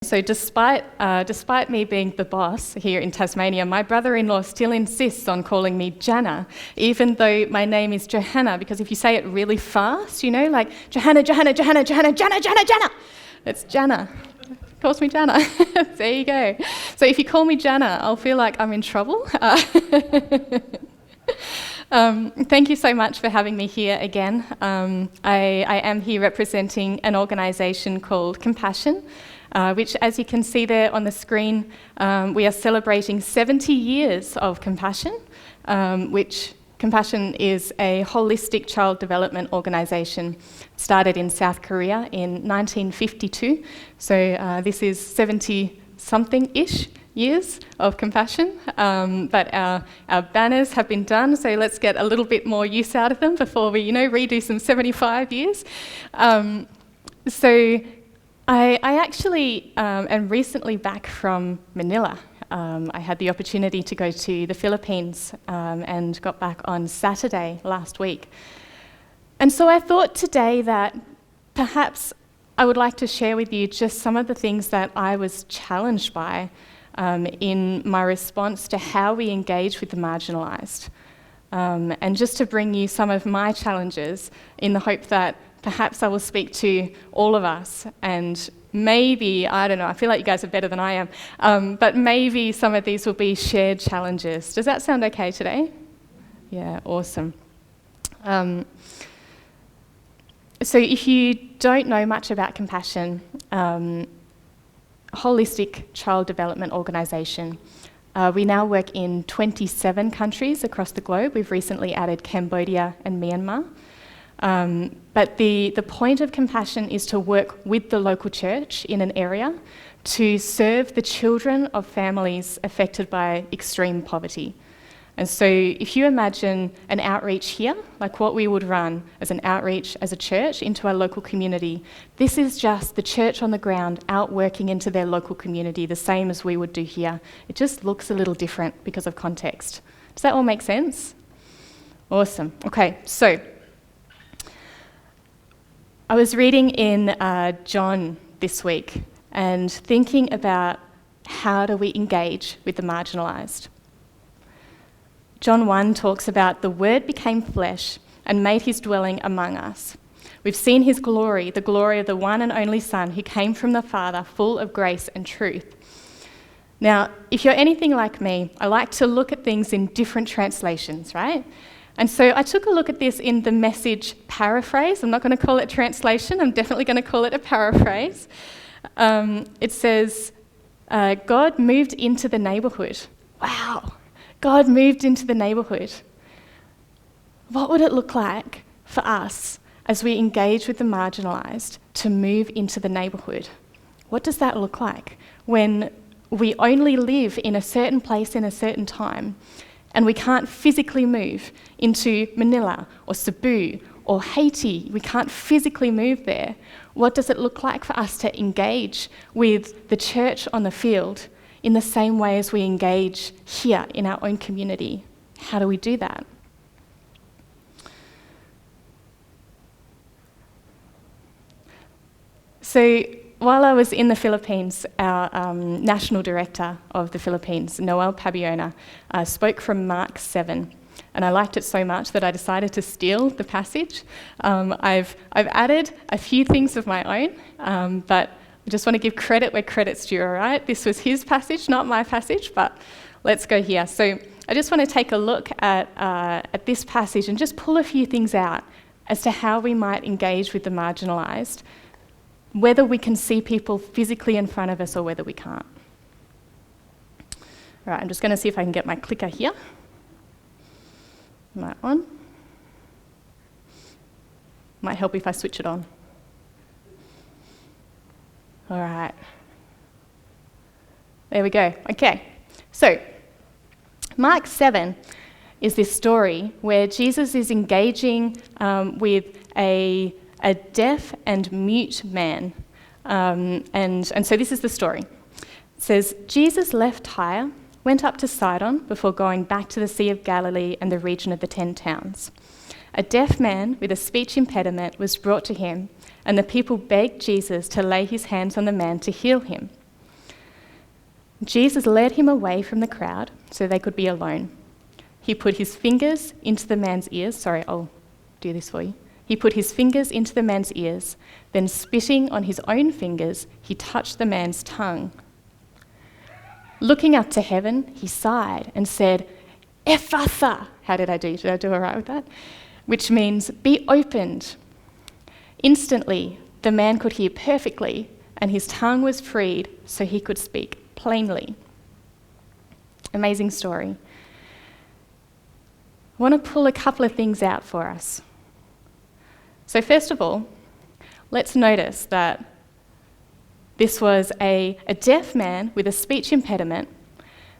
So despite me being the boss here in Tasmania, my brother-in-law still insists on calling me Jana, even though my name is Johanna, because if you say it really fast, you know, like Johanna, Johanna, Johanna, Johanna, Jana, Jana, Jana, it's Jana. Calls me Jana. There you go. So if you call me Jana, I'll feel like I'm in trouble. Thank you so much for having me here again. I am here representing an organisation called Compassion, which, as you can see there on the screen, we are celebrating 70 years of Compassion, which Compassion is a holistic child development organisation started in South Korea in 1952. So this is 70-something-ish years of Compassion, but our banners have been done, so let's get a little bit more use out of them before we, redo some 75 years. So I actually am recently back from Manila. I had the opportunity to go to the Philippines and got back on Saturday last week. And so I thought today that perhaps I would like to share with you just some of the things that I was challenged by in my response to how we engage with the marginalised. And just to bring you some of my challenges in the hope that perhaps I will speak to all of us, and maybe, I don't know, I feel like you guys are better than I am, but maybe some of these will be shared challenges. Does that sound okay today? Yeah, awesome. So if you don't know much about Compassion, holistic child development organisation, we now work in 27 countries across the globe. We've recently added Cambodia and Myanmar. But the point of Compassion is to work with the local church in an area to serve the children of families affected by extreme poverty. And so if you imagine an outreach here, like what we would run as an outreach as a church into our local community, this is just the church on the ground out working into their local community, the same as we would do here. It just looks a little different because of context. Does that all make sense? Awesome. Okay, so I was reading in John this week and thinking about how do we engage with the marginalised. John 1 talks about the Word became flesh and made his dwelling among us. We've seen his glory, the glory of the one and only Son who came from the Father, full of grace and truth. Now, if you're anything like me, I like to look at things in different translations, right? And so I took a look at this in the Message paraphrase. I'm not going to call it translation, I'm definitely going to call it a paraphrase. It says, God moved into the neighbourhood. Wow, God moved into the neighbourhood. What would it look like for us as we engage with the marginalised to move into the neighbourhood? What does that look like when we only live in a certain place in a certain time and we can't physically move into Manila or Cebu or Haiti? We can't physically move there. What does it look like for us to engage with the church on the field in the same way as we engage here in our own community? How do we do that? So while I was in the Philippines, our national director of the Philippines, Noel Pabiona, spoke from Mark 7. And I liked it so much that I decided to steal the passage. I've added a few things of my own, but I just want to give credit where credit's due, all right? This was his passage, not my passage, but let's go here. So I just want to take a look at this passage and just pull a few things out as to how we might engage with the marginalised, whether we can see people physically in front of us or whether we can't. All right, I'm just going to see if I can get my clicker here. Am I on? Might help if I switch it on. All right. There we go. Okay. So, Mark 7 is this story where Jesus is engaging with a deaf and mute man. And so this is the story. It says, Jesus left Tyre, went up to Sidon before going back to the Sea of Galilee and the region of the 10 towns. A deaf man with a speech impediment was brought to him, and the people begged Jesus to lay his hands on the man to heal him. Jesus led him away from the crowd so they could be alone. He put his fingers into the man's ears. Sorry, I'll do this for you. He put his fingers into the man's ears, then spitting on his own fingers, he touched the man's tongue. Looking up to heaven, he sighed and said, Ephphatha. How did I do? Did I do all right with that? Which means, be opened. Instantly, the man could hear perfectly, and his tongue was freed so he could speak plainly. Amazing story. I want to pull a couple of things out for us. So first of all, let's notice that this was a deaf man with a speech impediment.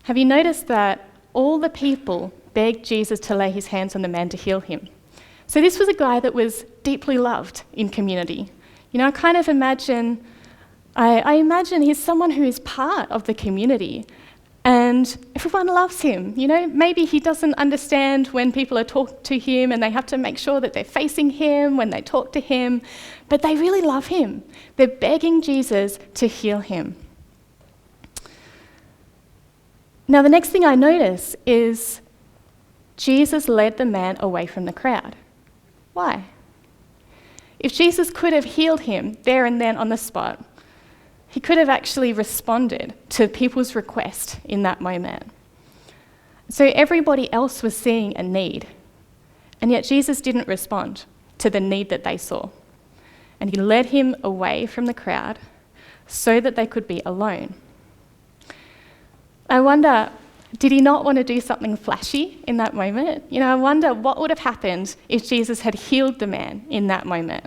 Have you noticed that all the people begged Jesus to lay his hands on the man to heal him? So this was a guy that was deeply loved in community. You know, I imagine he's someone who is part of the community and everyone loves him. You know, maybe he doesn't understand when people are talking to him and they have to make sure that they're facing him when they talk to him, but they really love him. They're begging Jesus to heal him. Now, the next thing I notice is Jesus led the man away from the crowd. Why? If Jesus could have healed him there and then on the spot, he could have actually responded to people's request in that moment. So everybody else was seeing a need, and yet Jesus didn't respond to the need that they saw. And he led him away from the crowd so that they could be alone. I wonder, did he not want to do something flashy in that moment? You know, I wonder what would have happened if Jesus had healed the man in that moment.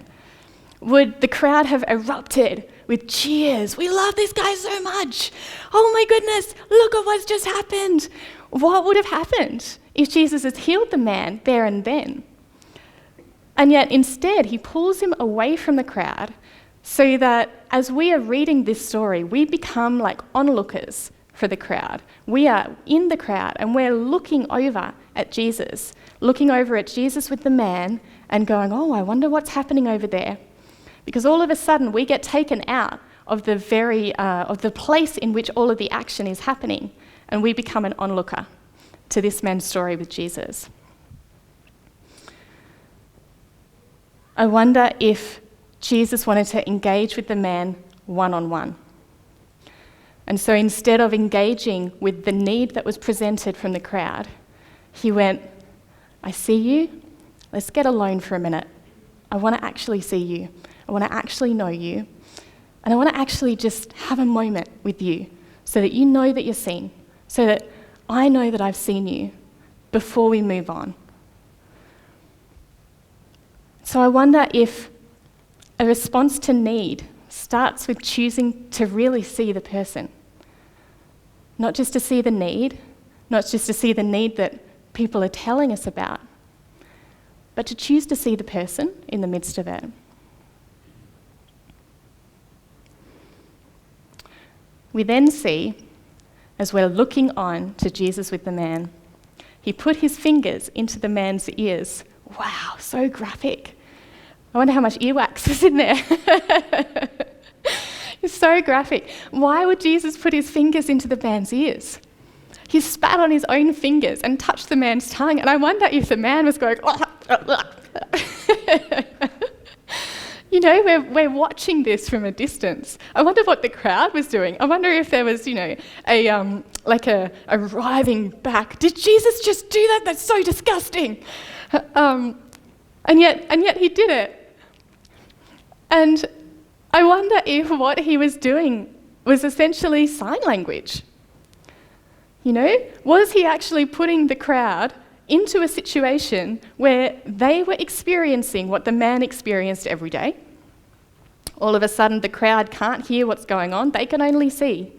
Would the crowd have erupted with cheers? We love this guy so much. Oh my goodness, look at what's just happened. What would have happened if Jesus had healed the man there and then? And yet instead, he pulls him away from the crowd so that as we are reading this story, we become like onlookers for the crowd. We are in the crowd and we're looking over at Jesus with the man and going, oh, I wonder what's happening over there. Because all of a sudden we get taken out of the place in which all of the action is happening, and we become an onlooker to this man's story with Jesus. I wonder if Jesus wanted to engage with the man one-on-one. And so instead of engaging with the need that was presented from the crowd, he went, I see you, let's get alone for a minute. I want to actually see you. I want to actually know you. And I want to actually just have a moment with you so that you know that you're seen, so that I know that I've seen you before we move on. So I wonder if a response to need starts with choosing to really see the person. Not just to see the need, not just to see the need that people are telling us about, but to choose to see the person in the midst of it. We then see, as we're looking on to Jesus with the man, he put his fingers into the man's ears. Wow, so graphic. I wonder how much earwax is in there. It's so graphic. Why would Jesus put his fingers into the man's ears? He spat on his own fingers and touched the man's tongue, and I wonder if the man was going, You know, we're watching this from a distance. I wonder what the crowd was doing. I wonder if there was, a writhing back. Did Jesus just do that? That's so disgusting. And yet he did it. And I wonder if what he was doing was essentially sign language. You know, was he actually putting the crowd into a situation where they were experiencing what the man experienced every day? All of a sudden, the crowd can't hear what's going on. They can only see.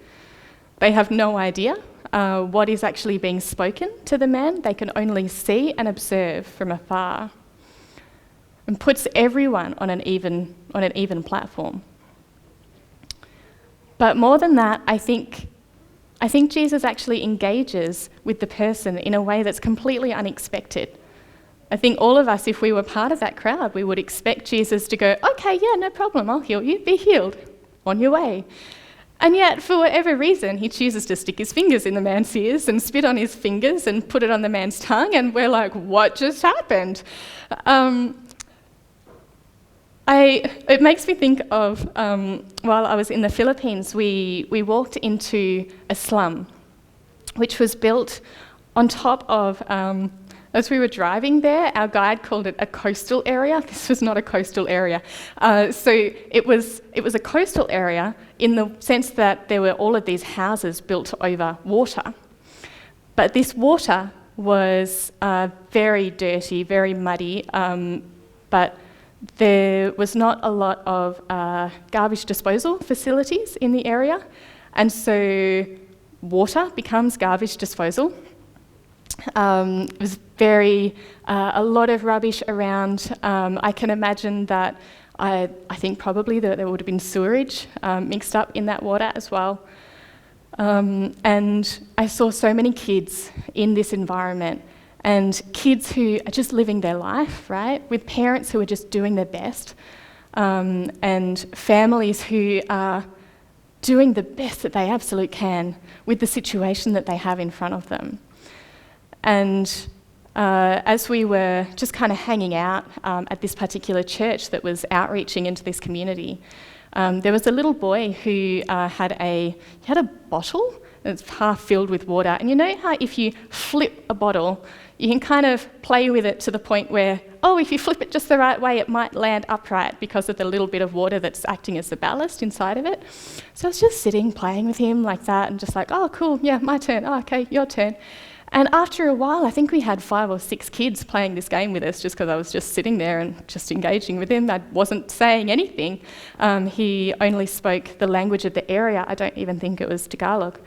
They have no idea what is actually being spoken to the man. They can only see and observe from afar, and puts everyone on an even platform. But more than that, I think Jesus actually engages with the person in a way that's completely unexpected. I think all of us, if we were part of that crowd, we would expect Jesus to go, okay, yeah, no problem, I'll heal you, be healed, on your way. And yet, for whatever reason, he chooses to stick his fingers in the man's ears and spit on his fingers and put it on the man's tongue, and we're like, what just happened? It makes me think of, while I was in the Philippines, we walked into a slum, which was built on top of, as we were driving there, our guide called it a coastal area. This was not a coastal area. So it was a coastal area in the sense that there were all of these houses built over water. But this water was very dirty, very muddy, but there was not a lot of garbage disposal facilities in the area, and so water becomes garbage disposal. It was a lot of rubbish around. I can imagine that I think probably that there would have been sewerage mixed up in that water as well. And I saw so many kids in this environment, and kids who are just living their life, right, with parents who are just doing their best, and families who are doing the best that they absolutely can with the situation that they have in front of them. And as we were just kind of hanging out at this particular church that was outreaching into this community, there was a little boy who had a bottle that's half filled with water. And you know how if you flip a bottle, you can kind of play with it to the point where, if you flip it just the right way, it might land upright because of the little bit of water that's acting as the ballast inside of it. So I was just sitting, playing with him like that, and just like, oh, cool, yeah, my turn. Oh, okay, your turn. And after a while, I think we had 5 or 6 kids playing this game with us just because I was just sitting there and just engaging with him. I wasn't saying anything. He only spoke the language of the area. I don't even think it was Tagalog.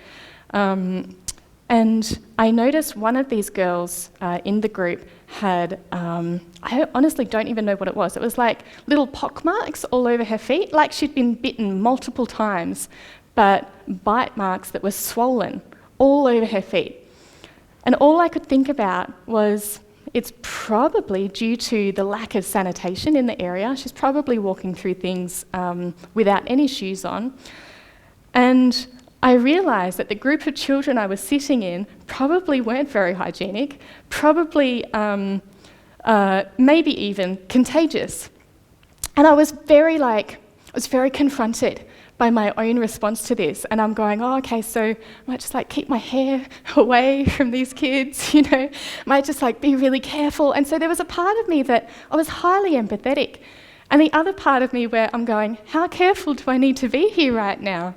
And I noticed one of these girls in the group had, I honestly don't even know what it was. It was like little pock marks all over her feet, like she'd been bitten multiple times, but bite marks that were swollen all over her feet. And all I could think about was it's probably due to the lack of sanitation in the area. She's probably walking through things without any shoes on. And I realised that the group of children I was sitting in probably weren't very hygienic, probably maybe even contagious. And I was very confronted by my own response to this. And I'm going, okay, so I might just keep my hair away from these kids, might just be really careful. And so there was a part of me that I was highly empathetic. And the other part of me where I'm going, how careful do I need to be here right now?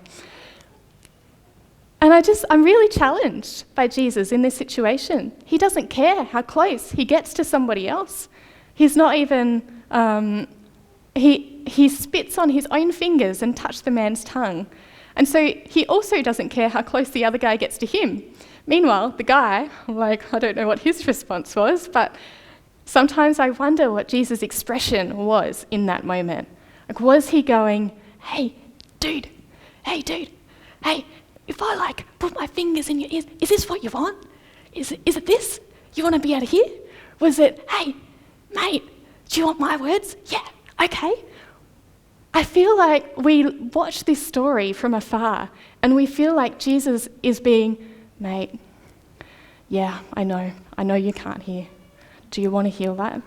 And I'm really challenged by Jesus in this situation. He doesn't care how close he gets to somebody else. He's not even, he spits on his own fingers and touched the man's tongue. And so he also doesn't care how close the other guy gets to him. Meanwhile, the guy, I don't know what his response was, but sometimes I wonder what Jesus' expression was in that moment. Was he going, hey, dude, if I put my fingers in your ears, is this what you want? Is it this? You want to be out of here? Was it, hey, mate, do you want my words? Yeah, okay. I feel like we watch this story from afar and we feel like Jesus is being, mate, yeah, I know you can't hear. Do you want to heal that?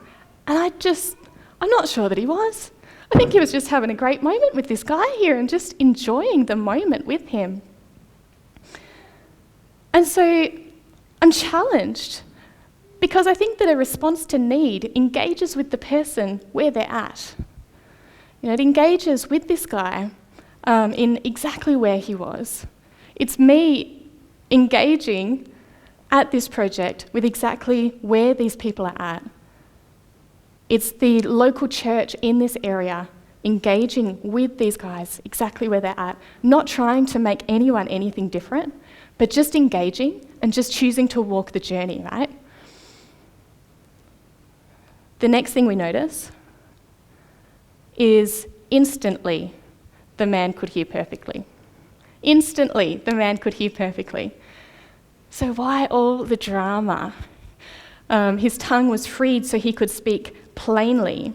And I'm not sure that he was. I think he was just having a great moment with this guy here and just enjoying the moment with him. And so I'm challenged because I think that a response to need engages with the person where they're at. It engages with this guy in exactly where he was. It's me engaging at this project with exactly where these people are at. It's the local church in this area engaging with these guys exactly where they're at, not trying to make anyone anything different, but just engaging and just choosing to walk the journey, right? The next thing we notice is instantly the man could hear perfectly. Instantly the man could hear perfectly. So why all the drama? His tongue was freed so he could speak plainly.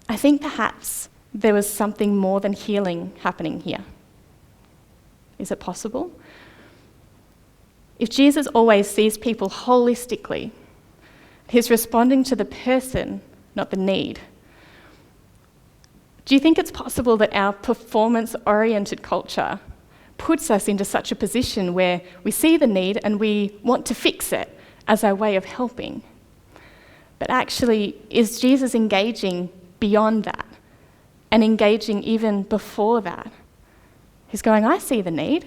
I think perhaps there was something more than healing happening here? Is it possible? If Jesus always sees people holistically, he's responding to the person, not the need. Do you think it's possible that our performance-oriented culture puts us into such a position where we see the need and we want to fix it as our way of helping? But actually, is Jesus engaging beyond that and engaging even before that? He's going, I see the need,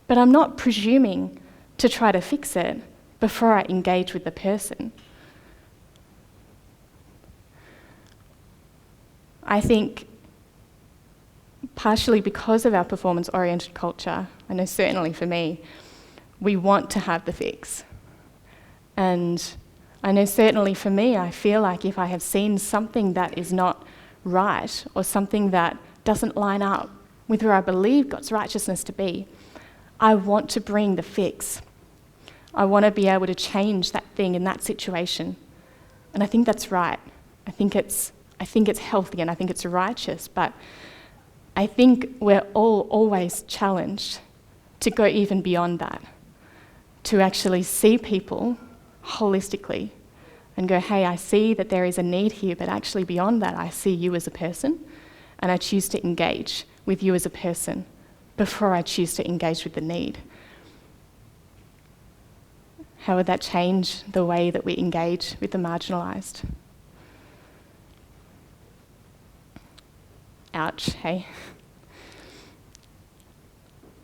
but I'm not presuming to try to fix it before I engage with the person. I think partially because of our performance-oriented culture, I know certainly for me, we want to have the fix. And I know certainly for me, I feel like if I have seen something that is not right or something that doesn't line up with where I believe God's righteousness to be, I want to bring the fix. I want to be able to change that thing in that situation. And I think that's right. I think it's healthy and I think it's righteous, but I think we're all always challenged to go even beyond that, to actually see people holistically and go, hey, I see that there is a need here, but actually beyond that, I see you as a person and I choose to engage with you as a person before I choose to engage with the need. How would that change the way that we engage with the marginalised? Ouch, hey?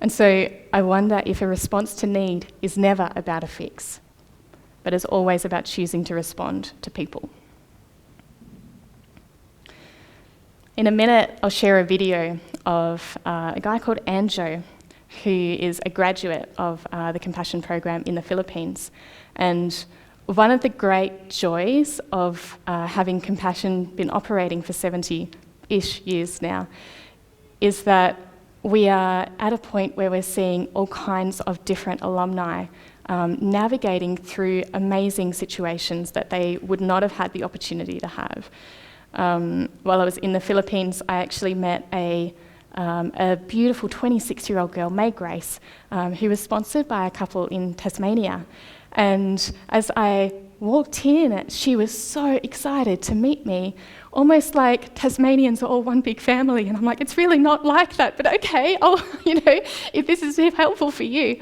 And so I wonder if a response to need is never about a fix, but is always about choosing to respond to people. In a minute, I'll share a video of a guy called Anjo, who is a graduate of the Compassion Program in the Philippines. And one of the great joys of having Compassion been operating for 70-ish years now is that we are at a point where we're seeing all kinds of different alumni navigating through amazing situations that they would not have had the opportunity to have. While I was in the Philippines, I actually met a beautiful 26-year-old girl, May Grace, who was sponsored by a couple in Tasmania. And as I walked in, she was so excited to meet me, almost like Tasmanians are all one big family. And I'm like, it's really not like that, but okay, if this is helpful for you.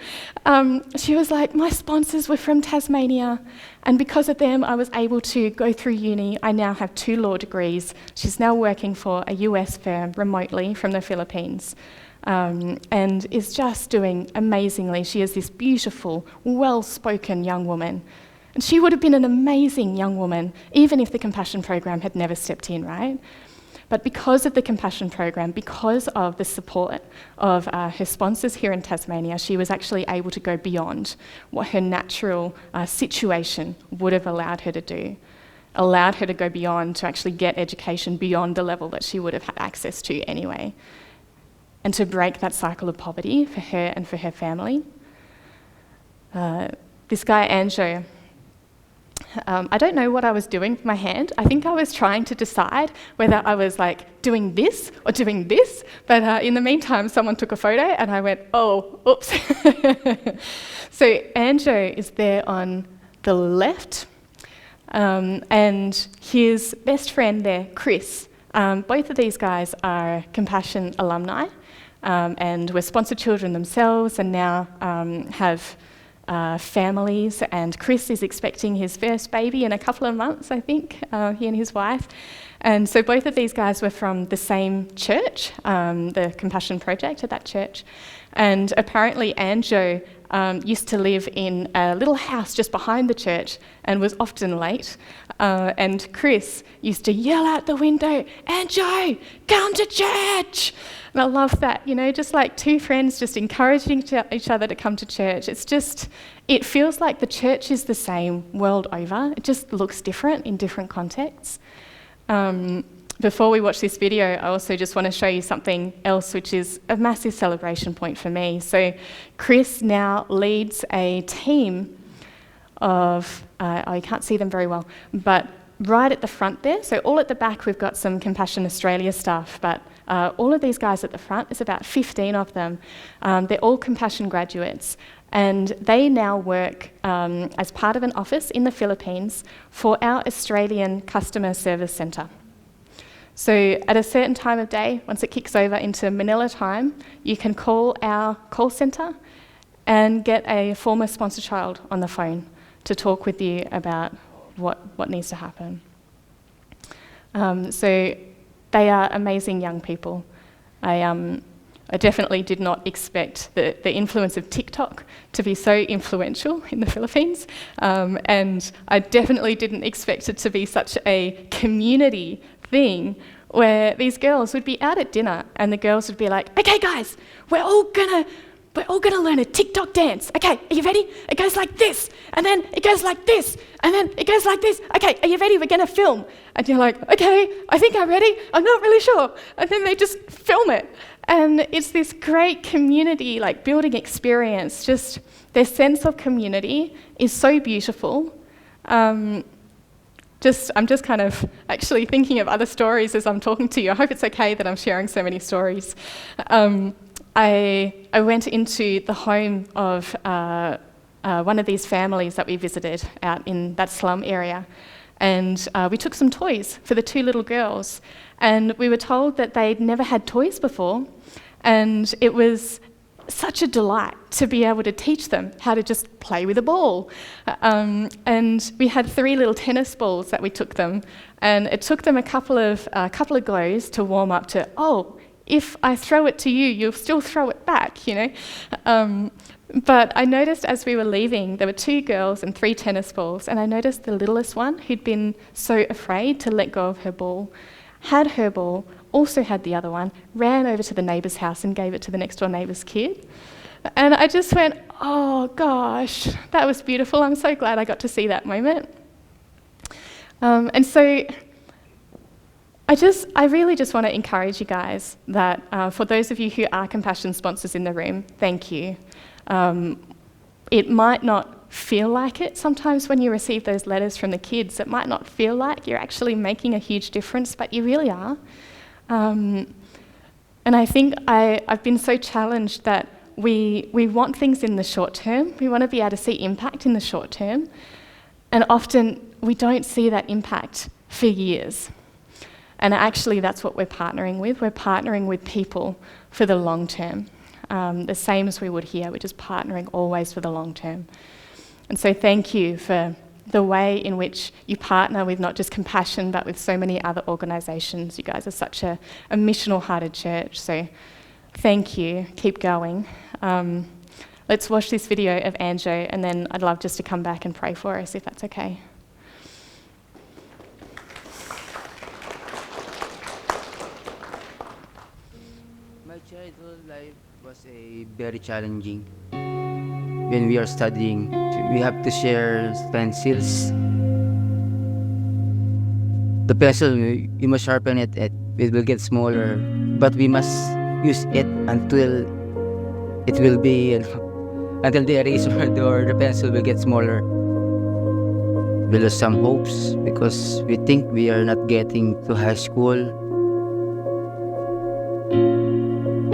She was like, my sponsors were from Tasmania, and because of them, I was able to go through uni. I now have 2 law degrees. She's now working for a US firm remotely from the Philippines. And is just doing amazingly. She is this beautiful, well-spoken young woman. And she would have been an amazing young woman, even if the Compassion Program had never stepped in, right? But because of the Compassion Program, because of the support of her sponsors here in Tasmania, she was actually able to go beyond what her natural situation would have allowed her to do, allowed her to go beyond, to actually get education beyond the level that she would have had access to anyway, and to break that cycle of poverty for her and for her family. This guy, Anjo, I don't know what I was doing with my hand. I think I was trying to decide whether I was doing this or doing this, but in the meantime, someone took a photo and I went, oh, oops. So Anjo is there on the left, and his best friend there, Chris. Both of these guys are Compassion alumni, and were sponsored children themselves and now have families, and Chris is expecting his first baby in a couple of months, I think, he and his wife. And so both of these guys were from the same church, the Compassion Project at that church. And apparently Anjo used to live in a little house just behind the church and was often late. And Chris used to yell out the window, Anjo, come to church! And I love that, just like 2 friends just encouraging each other to come to church. It feels like the church is the same world over. It just looks different in different contexts. Before we watch this video, I also just want to show you something else, which is a massive celebration point for me. So Chris now leads a team of, you can't see them very well, but right at the front there, so all at the back we've got some Compassion Australia staff, but all of these guys at the front, there's about 15 of them. They're all Compassion graduates, and they now work as part of an office in the Philippines for our Australian customer service centre. So at a certain time of day, once it kicks over into Manila time, you can call our call centre and get a former sponsor child on the phone to talk with you about what needs to happen. So they are amazing young people. I definitely did not expect the influence of TikTok to be so influential in the Philippines, and I definitely didn't expect it to be such a community thing where these girls would be out at dinner and the girls would be like, okay guys, we're all gonna learn a TikTok dance. Okay, are you ready? It goes like this, and then it goes like this, and then it goes like this. Okay, are you ready? We're gonna film. And you're like, okay, I think I'm ready. I'm not really sure. And then they just film it. And it's this great community, like building experience. Just their sense of community is so beautiful. I'm just kind of actually thinking of other stories as I'm talking to you. I hope it's okay that I'm sharing so many stories. I went into the home of one of these families that we visited out in that slum area, and we took some toys for the two little girls, and we were told that they'd never had toys before, and it was such a delight to be able to teach them how to just play with a ball. And we had 3 little tennis balls that we took them, and it took them a couple of goes to warm up to, oh, if I throw it to you, you'll still throw it back, you know. But I noticed as we were leaving, there were 2 girls and 3 tennis balls, and I noticed the littlest one, who'd been so afraid to let go of her ball, had her ball, also had the other one, ran over to the neighbour's house and gave it to the next door neighbour's kid. And I just went, oh gosh, that was beautiful. I'm so glad I got to see that moment. And so I really just want to encourage you guys that for those of you who are Compassion sponsors in the room, thank you. It might not feel like it sometimes when you receive those letters from the kids. It might not feel like you're actually making a huge difference, but you really are. And I think I've been so challenged that we want things in the short term. We want to be able to see impact in the short term. And often we don't see that impact for years. And actually that's what we're partnering with. We're partnering with people for the long term. The same as we would here, we're just partnering always for the long term. And so thank you for the way in which you partner with not just Compassion, but with so many other organisations. You guys are such a missional-hearted church, so thank you. Keep going. Let's watch this video of Anjo, and then I'd love just to come back and pray for us, if that's okay. My childhood life was very challenging. When we are studying, we have to share pencils. The pencil, you must sharpen it, it will get smaller, but we must use it until it will be, until the eraser or the pencil will get smaller. We lose some hopes because we think we are not getting to high school.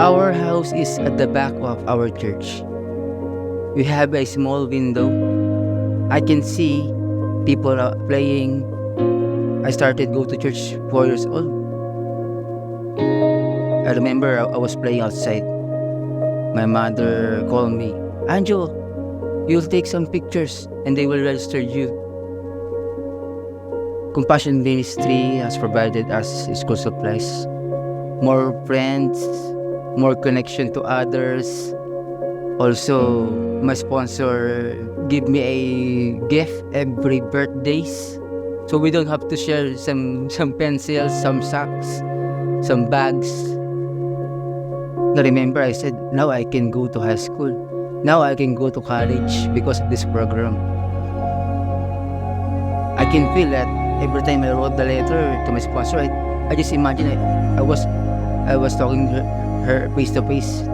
Our house is at the back of our church. We have a small window. I can see people playing. I started go to church 4 years old. I remember I was playing outside. My mother called me, Anjo, you'll take some pictures and they will register you. Compassion Ministry has provided us school supplies, more friends, more connection to others. Also, my sponsor give me a gift every birthdays, so we don't have to share some pencils, some socks, some bags. I remember I said, now I can go to high school. Now I can go to college because of this program. I can feel that every time I wrote the letter to my sponsor, I just imagine I was talking to her face to face.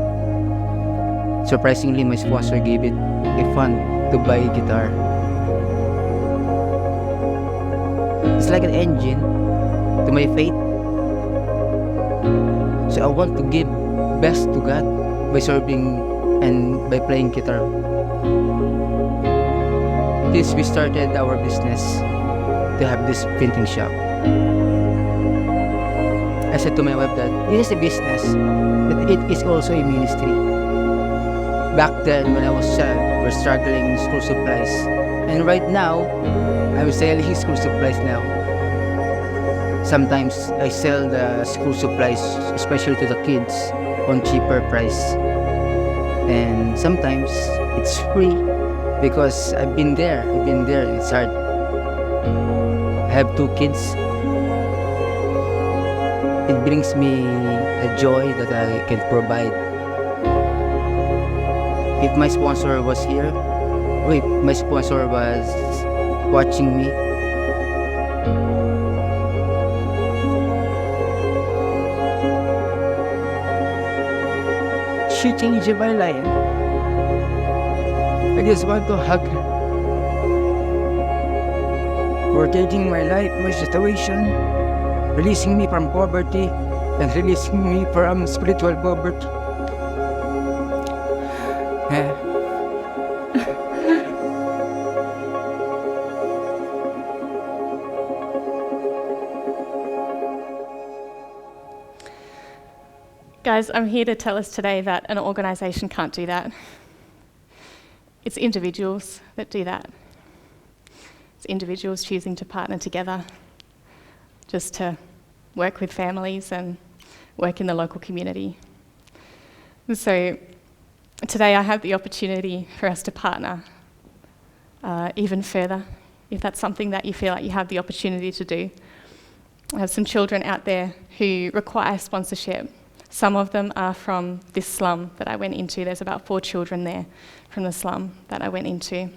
Surprisingly, my sponsor gave it a fund to buy a guitar. My childhood life was very challenging. When we are studying, we have to share pencils. It's like an engine to my faith. So I want to give best to God by serving and by playing guitar. Since we started our business to have this printing shop, I said to my wife that it is a business, but it is also a ministry. Back then, when I was a child, we're struggling with school supplies. And right now, I'm selling school supplies now. Sometimes I sell the school supplies, especially to the kids, on cheaper price. And sometimes it's free because I've been there. It's hard. I have 2 kids. It brings me a joy that I can provide. If my sponsor was here, or if my sponsor was watching me, she changed my life. I just want to hug her for changing my life, my situation, releasing me from poverty and releasing me from spiritual poverty. Guys, I'm here to tell us today that an organisation can't do that. It's individuals that do that. It's individuals choosing to partner together just to work with families and work in the local community. And so today I have the opportunity for us to partner even further, if that's something that you feel like you have the opportunity to do. I have some children out there who require sponsorship. Some of them are from this slum that I went into. There's about 4 children there from the slum that I went into.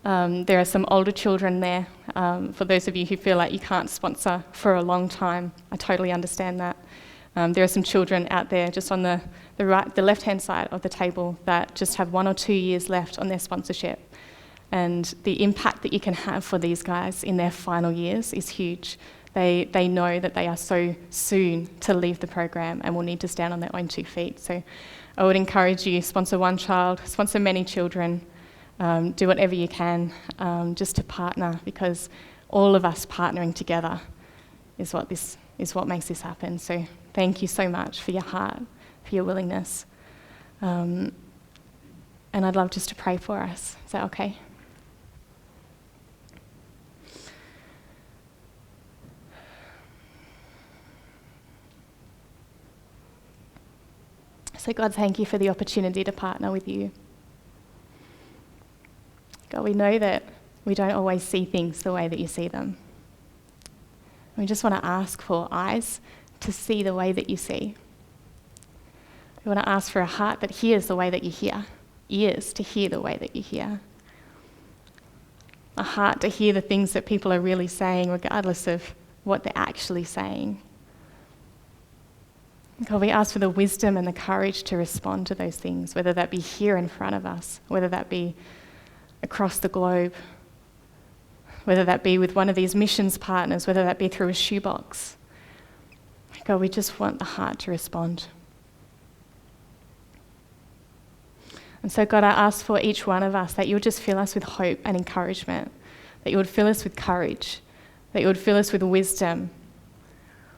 There are some older children there. For those of you who feel like you can't sponsor for a long time, I totally understand that. There are some children out there just on the left-hand side of the table that just have 1 or 2 years left on their sponsorship. And the impact that you can have for these guys in their final years is huge. They know that they are so soon to leave the program and will need to stand on their own 2 feet. So I would encourage you, sponsor 1 child, sponsor many children, do whatever you can just to partner, because all of us partnering together is what makes this happen. So thank you so much for your heart, for your willingness. And I'd love just to pray for us. Is that okay? So God, thank you for the opportunity to partner with you. God, we know that we don't always see things the way that you see them. We just want to ask for eyes to see the way that you see. We want to ask for a heart that hears the way that you hear, ears to hear the way that you hear, a heart to hear the things that people are really saying regardless of what they're actually saying. God, we ask for the wisdom and the courage to respond to those things, whether that be here in front of us, whether that be across the globe, whether that be with one of these missions partners, whether that be through a shoebox. God, we just want the heart to respond. And so, God, I ask for each one of us that you would just fill us with hope and encouragement, that you would fill us with courage, that you would fill us with wisdom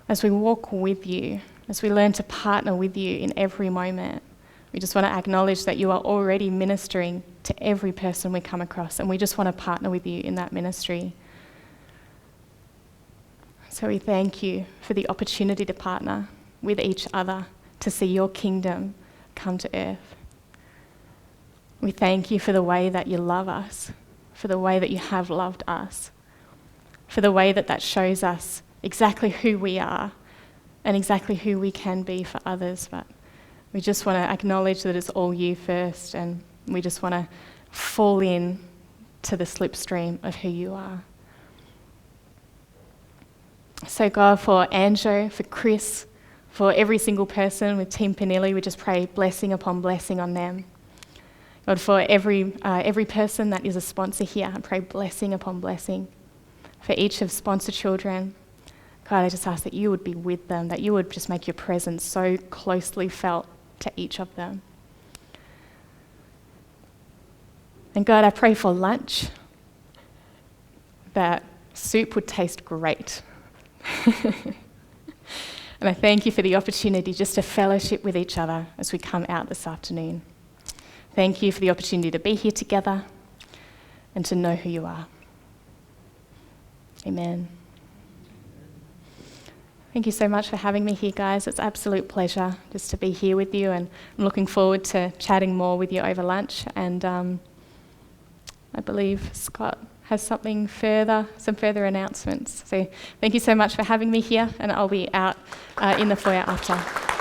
as we walk with you, as we learn to partner with you in every moment. We just want to acknowledge that you are already ministering to every person we come across, and we just want to partner with you in that ministry. So we thank you for the opportunity to partner with each other to see your kingdom come to earth. We thank you for the way that you love us, for the way that you have loved us, for the way that shows us exactly who we are and exactly who we can be for others. But we just want to acknowledge that it's all you first, and we just want to fall in to the slipstream of who you are. So God, for Anjo, for Chris, for every single person with Team Penilly, we just pray blessing upon blessing on them. God, for every person that is a sponsor here, I pray blessing upon blessing. for each of sponsor children. God, I just ask that you would be with them, that you would just make your presence so closely felt to each of them. And God, I pray for lunch, that soup would taste great. And I thank you for the opportunity just to fellowship with each other as we come out this afternoon. Thank you for the opportunity to be here together and to know who you are. Amen. Thank you so much for having me here, guys. It's an absolute pleasure just to be here with you, and I'm looking forward to chatting more with you over lunch. And I believe Scott has some further announcements. So thank you so much for having me here, and I'll be out in the foyer after.